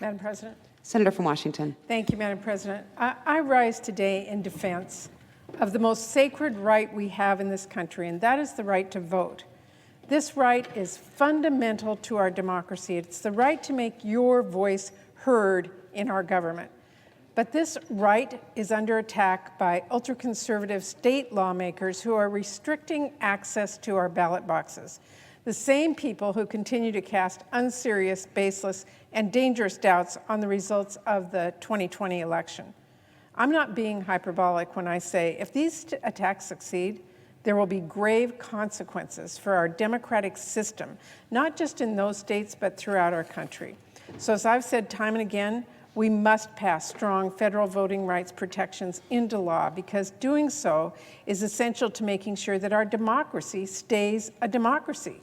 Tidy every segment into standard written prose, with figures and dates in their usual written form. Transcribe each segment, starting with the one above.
Madam President. Senator from Washington. Thank you, Madam President. I rise today in defense of the most sacred right we have in this country, and that is the right to vote. This right is fundamental to our democracy. It's the right to make your voice heard in our government. But this right is under attack by ultra-conservative state lawmakers who are restricting access to our ballot boxes. The same people who continue to cast unserious, baseless, and dangerous doubts on the results of the 2020 election. I'm not being hyperbolic when I say if these attacks succeed, there will be grave consequences for our democratic system, not just in those states, but throughout our country. So as I've said time and again, we must pass strong federal voting rights protections into law because doing so is essential to making sure that our democracy stays a democracy.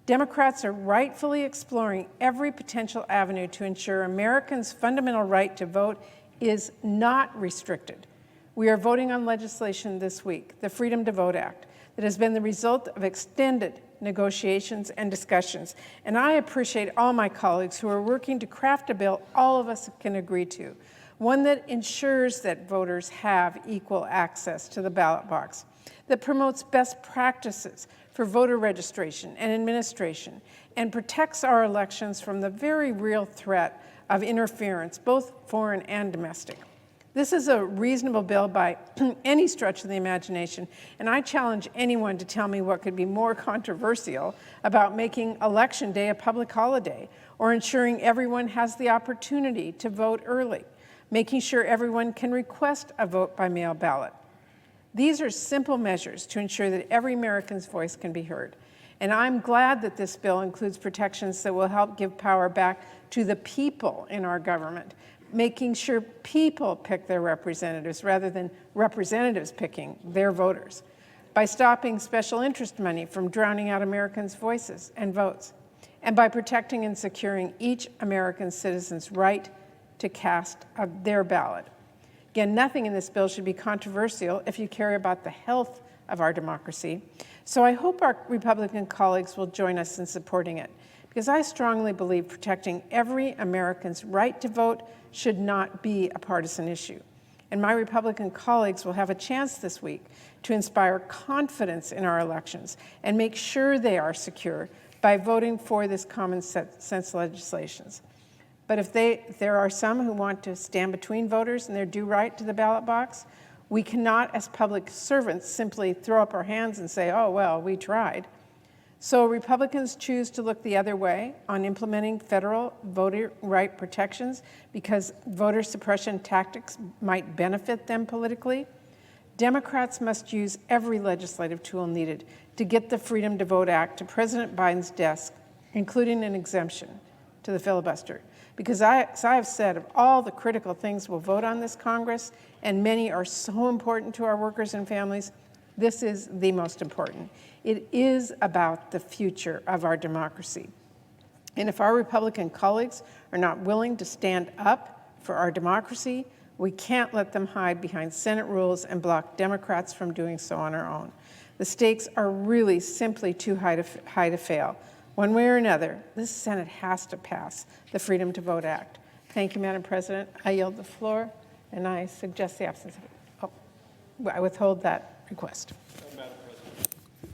Democrats are rightfully exploring every potential avenue to ensure Americans' fundamental right to vote is not restricted. We are voting on legislation this week, the Freedom to Vote Act, that has been the result of extended negotiations and discussions. And I appreciate all my colleagues who are working to craft a bill all of us can agree to, one that ensures that voters have equal access to the ballot box, that promotes best practices for voter registration and administration, and protects our elections from the very real threat of interference, both foreign and domestic. This is a reasonable bill by any stretch of the imagination, and I challenge anyone to tell me what could be more controversial about making Election Day a public holiday or ensuring everyone has the opportunity to vote early, making sure everyone can request a vote by mail ballot. These are simple measures to ensure that every American's voice can be heard. And I'm glad that this bill includes protections that will help give power back to the people in our government, making sure people pick their representatives rather than representatives picking their voters, by stopping special interest money from drowning out Americans' voices and votes, and by protecting and securing each American citizen's right to cast their ballot. Again, nothing in this bill should be controversial if you care about the health of our democracy. So I hope our Republican colleagues will join us in supporting it, because I strongly believe protecting every American's right to vote should not be a partisan issue. And my Republican colleagues will have a chance this week to inspire confidence in our elections and make sure they are secure by voting for this common sense legislation. But if there are some who want to stand between voters and their due right to the ballot box, we cannot, as public servants, simply throw up our hands and say, oh, well, we tried. So Republicans choose to look the other way on implementing federal voter right protections because voter suppression tactics might benefit them politically. Democrats must use every legislative tool needed to get the Freedom to Vote Act to President Biden's desk, including an exemption to the filibuster. Because as I have said, of all the critical things we'll vote on this Congress, and many are so important to our workers and families, this is the most important. It is about the future of our democracy. And if our Republican colleagues are not willing to stand up for our democracy, we can't let them hide behind Senate rules and block Democrats from doing so on our own. The stakes are really simply too high to fail. One way or another, this Senate has to pass the Freedom to Vote Act. Thank you, Madam President. I yield the floor, and I suggest the absence of it. Oh, I withhold that request.